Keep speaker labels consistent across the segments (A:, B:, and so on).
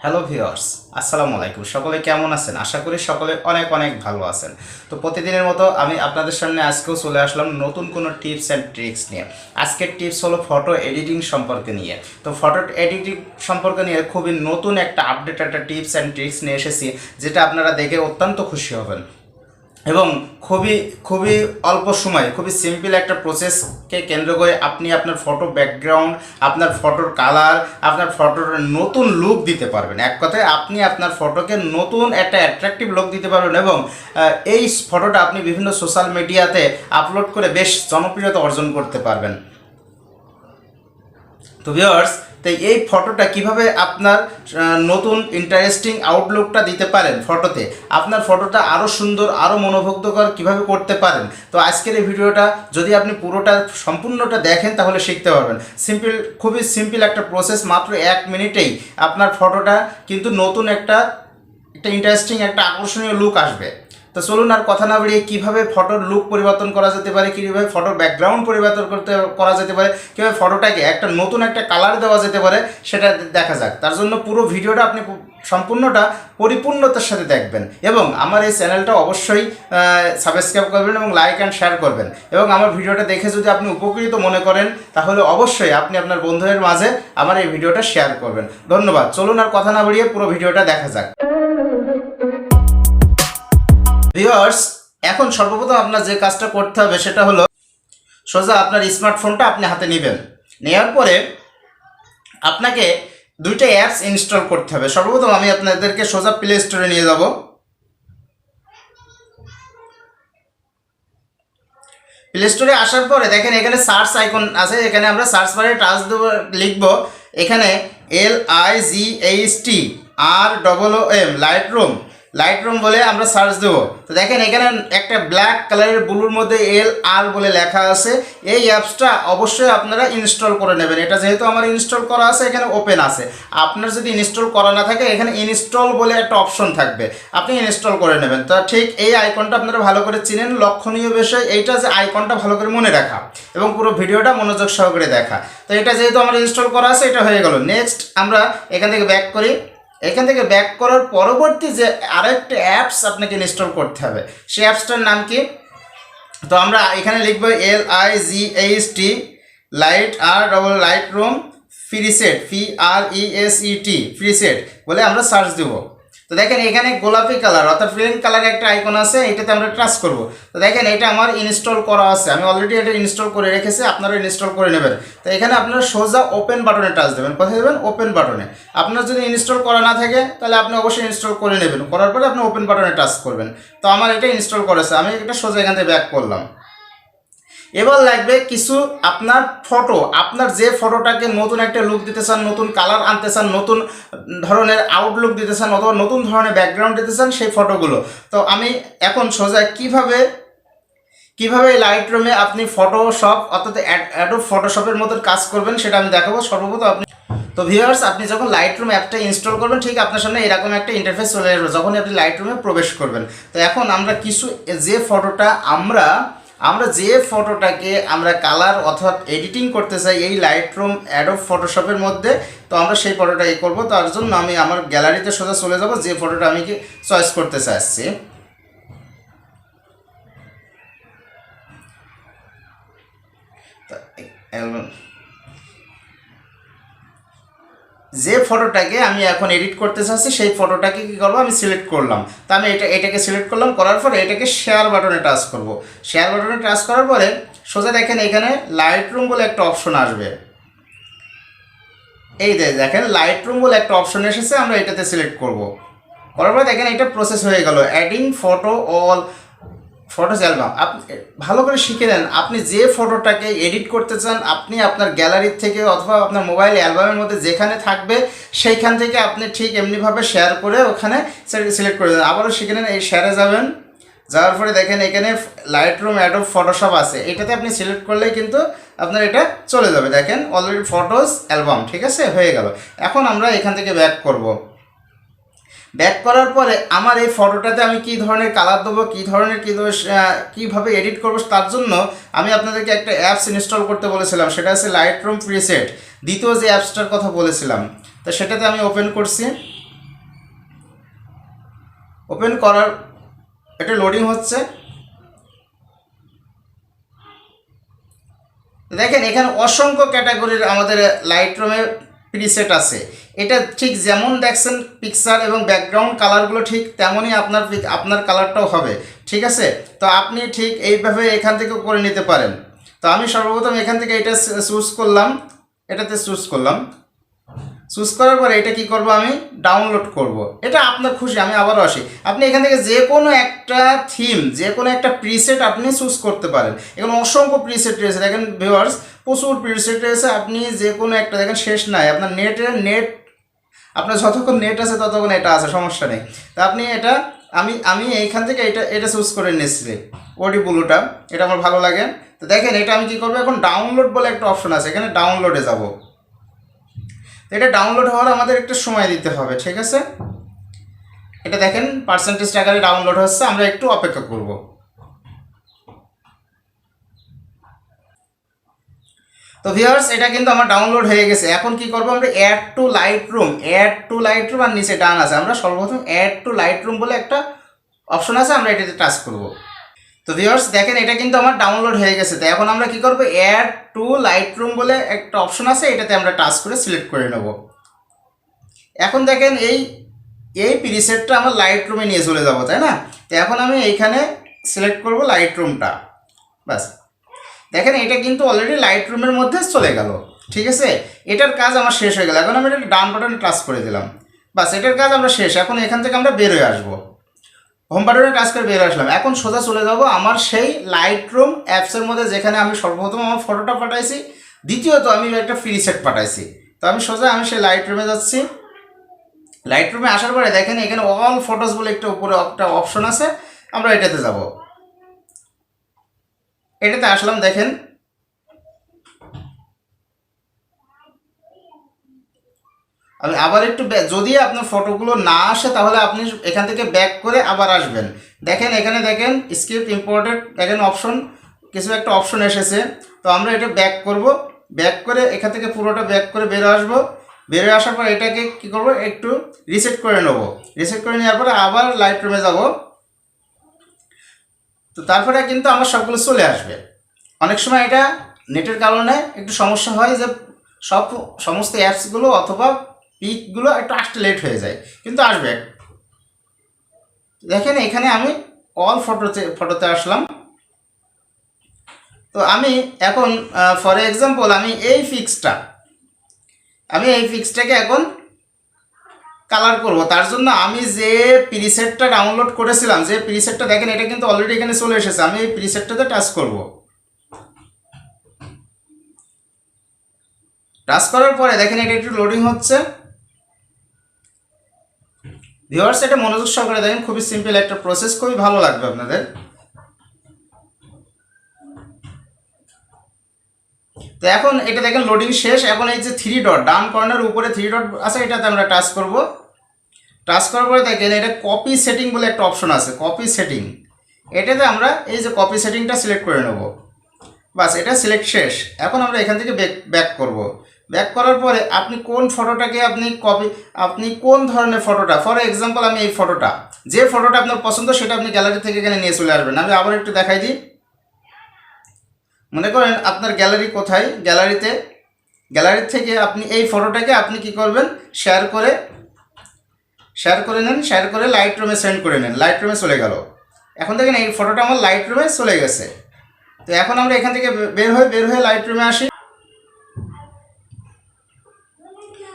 A: Hello viewers, আসসালামু আলাইকুম। সকলে কেমন আছেন? আশা করি সকলে অনেক অনেক ভালো আছেন। তো প্রতিদিনের মতো আমি আপনাদের সামনে আজকেও চলে আসলাম নতুন কোনো টিপস অ্যান্ড ট্রিক্স নিয়ে। আজকের টিপস হলো ফটো এডিটিং সম্পর্কে নিয়ে। তো ফটো এডিটিং সম্পর্কে নিয়ে খুবই নতুন একটা আপডেট একটা টিপস অ্যান্ড ট্রিক্স নিয়ে এসেছি, যেটা আপনারা দেখে অত্যন্ত খুশি হবেন এবং খুবই খুবই অল্প সময়ে খুবই সিম্পল একটা প্রসেসকে কেন্দ্র করে আপনি আপনার ফটো ব্যাকগ্রাউন্ড, আপনার ফটোর কালার, আপনার ফটোর নতুন লুক দিতে পারবেন। এক কথায় আপনি আপনার ফটোকে নতুন একটা অ্যাট্রাকটিভ লুক দিতে পারবেন এবং এই ফটোটা আপনি বিভিন্ন সোশ্যাল মিডিয়াতে আপলোড করে বেশ জনপ্রিয়তা অর্জন করতে পারবেন। তো ভিউয়ার্স, তো এই ফটোটা কিভাবে আপনার নতুন ইন্টারেস্টিং আউটলুকটা দিতে পারেন ফটোতে, আপনার ফটোটা আরও সুন্দর আরও মনোমুগ্ধকর কিভাবে করতে পারেন। তো আজকের এই ভিডিওটা যদি আপনি পুরোটা সম্পূর্ণটা দেখেন তাহলে শিখতে পারবেন। খুবই সিম্পল একটা প্রসেস, মাত্র 1 মিনিটেই আপনার ফটোটা কিন্তু নতুন একটা ইন্টারেস্টিং একটা আকর্ষণীয় লুক আসবে। তো চলুন আর কথা না বাড়িয়ে কীভাবে ফটোর লুক পরিবর্তন করা যেতে পারে, কীভাবে ফটোর ব্যাকগ্রাউন্ড পরিবর্তন করা যেতে পারে, কীভাবে ফটোটাকে একটা নতুন একটা কালার দেওয়া যেতে পারে সেটা দেখা যাক। তার জন্য পুরো ভিডিওটা আপনি সম্পূর্ণটা পরিপূর্ণতার সাথে দেখবেন এবং আমার এই চ্যানেলটা অবশ্যই সাবস্ক্রাইব করবেন এবং লাইক অ্যান্ড শেয়ার করবেন। এবং আমার ভিডিওটা দেখে যদি আপনি উপকৃত মনে করেন তাহলে অবশ্যই আপনি আপনার বন্ধুদের মাঝে আমার এই ভিডিওটা শেয়ার করবেন। ধন্যবাদ। চলুন আর কথা না বাড়িয়ে পুরো ভিডিওটা দেখা যাক। ভিউয়ার্স, এখন সর্বপ্রথম আপনার যে কাজটা করতে হবে সেটা হলো সোজা আপনার স্মার্টফোনটা আপনি হাতে নেবেন। নেওয়ার পরে আপনাকে দুইটা অ্যাপস ইনস্টল করতে হবে। সর্বপ্রথম আমি আপনাদেরকে সোজা প্লে স্টোরে নিয়ে যাব। প্লে স্টোরে আসার পরে দেখেন এখানে সার্চ আইকন আছে, এখানে আমরা সার্চ বারে টাচ দেবো, লিখব এখানে LIGHTROOM লাইটরুম বলে আমরা সার্চ দেবো। তো দেখেন এখানে একটা ব্ল্যাক কালারের ব্লুর মধ্যে LR বলে লেখা আছে। এই অ্যাপসটা অবশ্যই আপনারা ইনস্টল করে নেবেন। এটা যেহেতু আমার ইনস্টল করা আছে এখানে ওপেন আছে। আপনার যদি ইনস্টল করা না থাকে এখানে ইনস্টল বলে একটা অপশন থাকবে, আপনি ইনস্টল করে নেবেন। তো ঠিক এই আইকনটা আপনারা ভালো করে চিনেন। লক্ষণীয় বিষয় এইটা যে আইকনটা ভালো করে মনে রাখা এবং পুরো ভিডিওটা মনোযোগ সহকারে দেখা। তো এটা যেহেতু আমার ইনস্টল করা আছে এটা হয়ে গেল। নেক্সট আমরা এখান থেকে ব্যাক করি। এখান থেকে ব্যাক করার পরবর্তী যে আরেকটা অ্যাপস আপনাকে ইনস্টল করতে হবে, সেই অ্যাপসটার নাম কি? তো আমরা এখানে লিখব Lightroom প্রিসেট প্রিসেট বলে আমরা সার্চ দেব। তো দেখেন এখানে গোলাপি কালার অর্থাৎ প্লেন কালার একটা আইকন আছে, এটাতে আমরা টাচ করব। তো দেখেন এটা আমার ইনস্টল করা আছে, আমি অলরেডি এটা ইনস্টল করে রেখেছি, আপনারা ইনস্টল করে নেবেন। তো এখানে আপনারা সোজা ওপেন বাটনে টাচ দেবেন। কোথায় দেবেন? ওপেন বাটনে। আপনার যদি ইনস্টল করা না থাকে তাহলে আপনি অবশ্যই ইনস্টল করে নেবেন, করার পরে আপনি ওপেন বাটনে টাচ করবেন। তো আমার এটা ইনস্টল করেছে, আমি এটা সোজা এখান থেকে ব্যাক করলাম। এবার লাগবে কিছু আপনার ফটো, আপনার যে ফটোটাকে নতুন একটা লুক দিতে চান, নতুন কালার আনতে চান, নতুন ধরনের আউটলুক দিতে চান অথবা নতুন ধরনের ব্যাকগ্রাউন্ড দিতে চান, সেই ফটোগুলো। তো আমি এখন সোজা কিভাবে লাইটরুমে আপনি ফটোশপ অর্থাৎ অ্যাডোব ফটোশপের মতো কাজ করবেন সেটা আমি দেখাবো। সর্বপ্রথম আপনি তো ভিউয়ার্স, আপনি যখন লাইটরুম অ্যাপটা ইনস্টল করবেন ঠিক আপনার সামনে এরকম একটা ইন্টারফেস চলে আসবে যখন আপনি লাইটরুমে প্রবেশ করবেন। তো এখন আমরা যে ফটোটা যে ফটোটাকে আমরা কালার অর্থাৎ এডিটিং করতে চাই এই লাইটরুম অ্যাডোব ফটোশপের মধ্যে, তো আমরা সেই ফটোটা করব। তার জন্য আমি আমার গ্যালারিতে সোজা চলে যাব, যে ফটোটা আমি চয়েস করতে চাচ্ছি। যে ফটোটাকে আমি এখন এডিট করতে চাচ্ছি সেই ফটোটাকে কী করবো, আমি সিলেক্ট করলাম। তো আমি এটাকে সিলেক্ট করলাম, করার পরে এটাকে শেয়ার বাটনে টাচ করব। শেয়ার বাটনে টাচ করার পরে সোজা দেখেন এখানে লাইটরুম বলে একটা অপশন আসবে। এই দেখেন লাইটরুম বলে একটা অপশন এসেছে, আমরা এটাতে সিলেক্ট করব। করার পরে দেখেন এটা প্রসেস হয়ে গেল, অ্যাডিং ফটোস অ্যালবাম। আপনি ভালো করে শিখে নেন, আপনি যে ফটোটাকে এডিট করতে চান আপনি আপনার গ্যালারির থেকে অথবা আপনার মোবাইল অ্যালবামের মধ্যে যেখানে থাকবে সেইখান থেকে আপনি ঠিক এমনিভাবে শেয়ার করে ওখানে সিলেক্ট করে দেন। আবারও শিখে নেন, এই শেয়ারে যাবেন, যাওয়ার পরে দেখেন এখানে লাইটরুম অ্যাডোব ফটোশপ আছে, এটাতে আপনি সিলেক্ট করলেই কিন্তু আপনার এটা চলে যাবে। দেখেন অলরেডি ফটোস অ্যালবাম, ঠিক আছে, হয়ে গেল। এখন আমরা এখান থেকে ব্যাক করব। ব্যাক করার পরে আমার এই ফটোটাতে আমি কী ধরনের কালার দেবো, কীভাবে এডিট করবো, তার জন্য আমি আপনাদেরকে একটা অ্যাপস ইনস্টল করতে বলেছিলাম, সেটা হচ্ছে লাইটরুম প্রিসেট। দ্বিতীয় যে অ্যাপসটার কথা বলেছিলাম, তো সেটাতে আমি ওপেন করছি। ওপেন করার এটা লোডিং হচ্ছে। দেখেন এখানে অসংখ্য ক্যাটাগরির আমাদের লাইটরুমের প্রিসেট আছে। এটা ঠিক যেমন দেখছেন পিকচার এবং ব্যাকগ্রাউন্ড কালারগুলো ঠিক তেমনই আপনার কালারটাও হবে, ঠিক আছে। তো আপনি ঠিক এইভাবে এখান থেকে করে নিতে পারেন। তো আমি সর্বপ্রথম এখান থেকে এটা চুজ করলাম, এটাতে চুজ করলাম। চুজ করার পরে এটা কি করব, আমি ডাউনলোড করব। এটা আপনার খুশি, আমি আবারও আসি। আপনি এখান থেকে যে কোনো একটা থিম, যে কোনো একটা প্রিসেট আপনি চুজ করতে পারেন। এখানে অসংখ্য প্রিসেট রয়েছে, দেখেন ভিউয়ার্স, প্রচুর প্রিসেট রয়েছে। আপনি যে কোনো একটা দেখেন, শেষ নাই। আপনার আপনার যতক্ষণ নেট আছে ততক্ষণ এটা আছে, সমস্যা নেই। তা আপনি এটা আমি এইখান থেকে এটা চুজ করে নিচ্ছি, ওডি ব্লুটা, এটা আমার ভালো লাগে। তো দেখেন এটা আমি কি করবো, এখন ডাউনলোড বলে একটা অপশন আছে, এখানে ডাউনলোডে যাব। এটা ডাউনলোড হওয়ার আমাদের একটু সময় দিতে হবে, ঠিক আছে। এটা দেখেন পার্সেন্টেজ আকারে ডাউনলোড হচ্ছে, আমরা একটু অপেক্ষা করব। তো ভিউয়ার্স এটা কিন্তু আমার ডাউনলোড হয়ে গেছে। এখন কি করব, আমরা অ্যাড টু লাইটরুম আর নিচে ডান আছে, আমরা সর্বপ্রথম অ্যাড টু লাইটরুম বলে একটা অপশন আছে, আমরা এটাতে টাচ করব। তো ভিউয়ার্স দেখেন এটা কিন্তু আমার ডাউনলোড হয়ে গেছে। তো এখন আমরা কি করব, অ্যাড টু লাইটরুম বলে একটা অপশন আছে, এটাতে আমরা টাচ করে সিলেক্ট করে নেব। এখন দেখেন এই প্রিসেটটা আমার লাইটরুমে নিয়ে চলে যাব, তাই না। তো এখন আমি এইখানে সিলেক্ট করব লাইটরুমটা, বাস। দেখেন এটা কিন্তু অলরেডি লাইটরুমের মধ্যে চলে গেল, ঠিক আছে। এটার কাজ আমার শেষ হয়ে গেল। এখন আমি এটা ডান বাটনে টাচ করে দিলাম, বাস, এটার কাজ আমরা শেষ। এখন এখান থেকে আমরা বের হয়ে আসবো, হোম বাটনে টাচ করে বের আসলাম। এখন সোজা চলে যাব আমার সেই লাইটরুম অ্যাপসের মধ্যে, যেখানে আমি সর্বপ্রথম আমার ফটোটা পাঠাইছি, দ্বিতীয়ত আমি একটা প্রিসেট পাঠাইছি। তো আমি সোজা সেই লাইটরুমে যাচ্ছি। লাইটরুমে আসার পরে দেখেন এখানে অল ফটোস বলে একটা উপরে একটা অপশন আছে, আমরা এটাতে যাব। এটাতে আসলাম, দেখেন আমি আবার একটু যদি আপনার ফটোগুলো না আসে তাহলে আপনি এখান থেকে ব্যাক করে আবার আসবেন। দেখেন এখানে দেখেন স্ক্রিপ্ট ইম্পোর্টেড, দেখেন অপশন, কিছু একটা অপশন এসেছে। তো আমরা এটা ব্যাক করব, ব্যাক করে এখান থেকে পুরোটা ব্যাক করে বেরো আসবো। বেরো আসার পর এটাকে কি করব, একটু রিসেট করে নেব। রিসেট করে নেওয়ার পরে আবার লাইটরুমে যাব। তো তারপরে কিন্তু আমার সবগুলো চলে আসবে। অনেক সময় এটা নেটের কারণে একটু সমস্যা হয়, যে সমস্ত অ্যাপসগুলো অথবা পিকগুলো একটু আসতে লেট হয়ে যায়, কিন্তু আসবে। দেখেন এখানে আমি অল ফটোতে আসলাম। তো আমি এখন ফর এক্সাম্পল আমি এই ফিক্সটাকে এখন কালার করব। তার জন্য আমি যে প্রিসেটটা ডাউনলোড করেছিলাম, যে প্রিসেটটা দেখেন এটা কিন্তু অলরেডি এখানে চলে এসেছে, আমি এই প্রিসেটটাতে টাচ করব। টাচ করার পরে দেখেন এটা একটু লোডিং হচ্ছে। ভিউয়ার্স এটা মনোযোগ সহকারে দেখেন, খুবই সিম্পল একটা প্রসেস, খুবই ভালো লাগবে আপনাদের। তো এখন এটা দেখেন লোডিং শেষ। এখন এই যে থ্রি ডট, ডান কর্নার উপরে থ্রি ডট আছে, এটাতে আমরা টাচ করব। টাচ করার পরে দেখেন এটা কপি সেটিং বলে একটা অপশন আছে, কপি সেটিং। এটাতে আমরা এই যে কপি সেটিংটা সিলেক্ট করে নেব, বাস, এটা সিলেক্ট শেষ। এখন আমরা এখান থেকে ব্যাক করব। ব্যাক করার পরে আপনি কোন ফটোটাকে আপনি কোন ধরনের ফটোটা, ফর এক্সাম্পল আমি এই ফটোটা, যে ফটোটা আপনার পছন্দ সেটা আপনি গ্যালারি থেকে এখানে নিয়ে চলে আসবেন। আমি আবার একটু দেখাই দিই। মনে করেন আপনার গ্যালারি কোথায়, গ্যালারি থেকে আপনি এই ফটোটাকে আপনি কি করবেন, শেয়ার করে নেন, শেয়ার করে লাইটরুমে সেন্ড করে নেন। লাইটরুমে চলে গেল। এখন দেখেন এই ফটোটা আমার লাইটরুমে চলে গেছে। তো এখন আমরা এখান থেকে বের হয়ে লাইটরুমে আসি।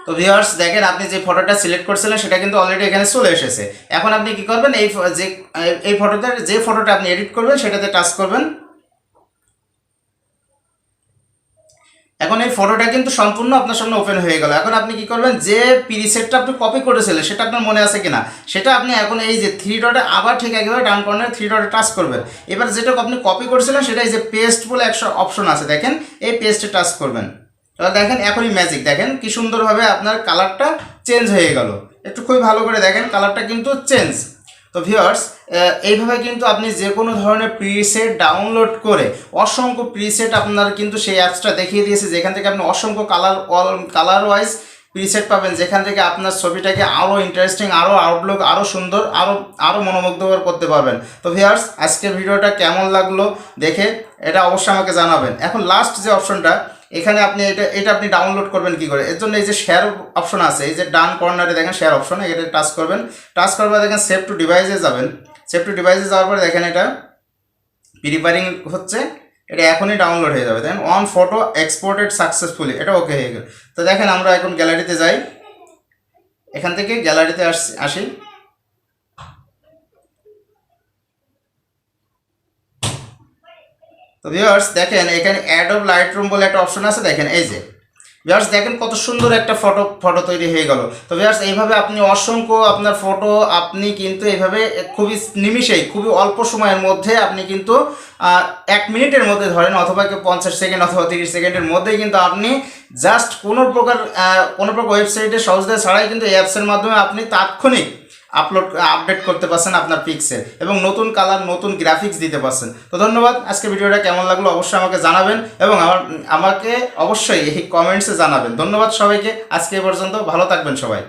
A: তো ভিউয়ার্স দেখেন আপনি যে ফটোটা সিলেক্ট করছিলেন সেটা কিন্তু অলরেডি এখানে চলে এসেছে। এখন আপনি কি করবেন, এই ফটোতে যে ফটোটা আপনি এডিট করবেন সেটাতে টাচ করবেন। এখন এই ফটোটা কিন্তু সম্পূর্ণ আপনার সামনে ওপেন হয়ে গেল। এখন আপনি কি করবেন, যে প্রিসেটটা আপনি কপি করেছিলেন সেটা আপনার মনে আছে কিনা সেটা আপনি এখন এই যে থ্রি ডটে আবার ঠিক একেবারে ডান কর্নারে থ্রি ডটে টাচ করবেন। এবার যেটা আপনি কপি করেছিলেন সেটা এই যে পেস্ট বলে একটা অপশন আছে, দেখেন এই পেস্টে টাচ করবেন। এবার দেখেন এখনই ম্যাজিক, দেখেন কি সুন্দরভাবে আপনার কালারটা চেঞ্জ হয়ে গেল। একটু খুবই ভালো করে দেখেন কালারটা কিন্তু চেঞ্জ। তো ভিউয়ার্স এইভাবে কিন্তু আপনি যে কোনো ধরনের প্রিসেট ডাউনলোড করে অসংখ্য প্রিসেট আপনার কিন্তু সেই অ্যাপসটা দেখিয়ে দিয়েছে, যেখান থেকে আপনি অসংখ্য কালার ওয়াইজ প্রিসেট পাবেন যেখান থেকে আপনার ছবিটাকে আরও ইন্টারেস্টিং, আরও আউটলুক, আরও সুন্দর, আরও মনোমুগ্ধকর করতে পারবেন। তো ভিউয়ার্স, আজকের ভিডিওটা কেমন লাগলো দেখে এটা অবশ্যই আমাকে জানাবেন। এখন লাস্ট যে অপশনটা, এখানে আপনি এটা আপনি ডাউনলোড করবেন কি করে, এর জন্য এই যে শেয়ার অপশন আছে, এই যে ডান কর্নারে দেখেন শেয়ার অপশন, এটা টাচ করবেন। টাচ করার পর দেখেন সেভ টু ডিভাইসে যাবেন। সেভ টু ডিভাইসে যাওয়ার পরে দেখেন এটা প্রিপেয়ারিং হচ্ছে, এটা এখনই ডাউনলোড হয়ে যাবে। দেখেন ওয়ান ফটো এক্সপোর্টেড সাকসেসফুলি, এটা ওকে হয়ে গেল। তো দেখেন আমরা এখন গ্যালারিতে যাই, এখান থেকে গ্যালারিতে আসি। তো ভিউয়ার্স দেখেন এখানে অ্যাডোব লাইটরুম বলে একটা অপশন আছে, দেখেন এই যে ভিউয়ার্স দেখেন কত সুন্দর একটা ফটো তৈরি হয়ে গেল। তো ভিউয়ার্স এইভাবে আপনি অসংখ্য আপনার ফটো আপনি কিন্তু এইভাবে খুবই নিমিষেই, খুবই অল্প সময়ের মধ্যে আপনি কিন্তু 1 মিনিটের মধ্যে ধরেন, অথবা 50 সেকেন্ড অথবা 30 সেকেন্ডের মধ্যেই কিন্তু আপনি জাস্ট কোনো প্রকার ওয়েবসাইটে সহজে ছাড়াই কিন্তু এই অ্যাপসের মাধ্যমে আপনি তাৎক্ষণিক আপডেট করতে পারছেন আপনার পিক্সেল, এবং নতুন কালার, নতুন গ্রাফিক্স দিতে পারছেন। তো ধন্যবাদ। আজকে ভিডিওটা কেমন লাগলো অবশ্যই আমাকে জানাবেন, এবং আমাকে অবশ্যই এই কমেন্টসে জানাবেন। ধন্যবাদ সবাইকে, আজকে এ পর্যন্ত, ভালো থাকবেন সবাই।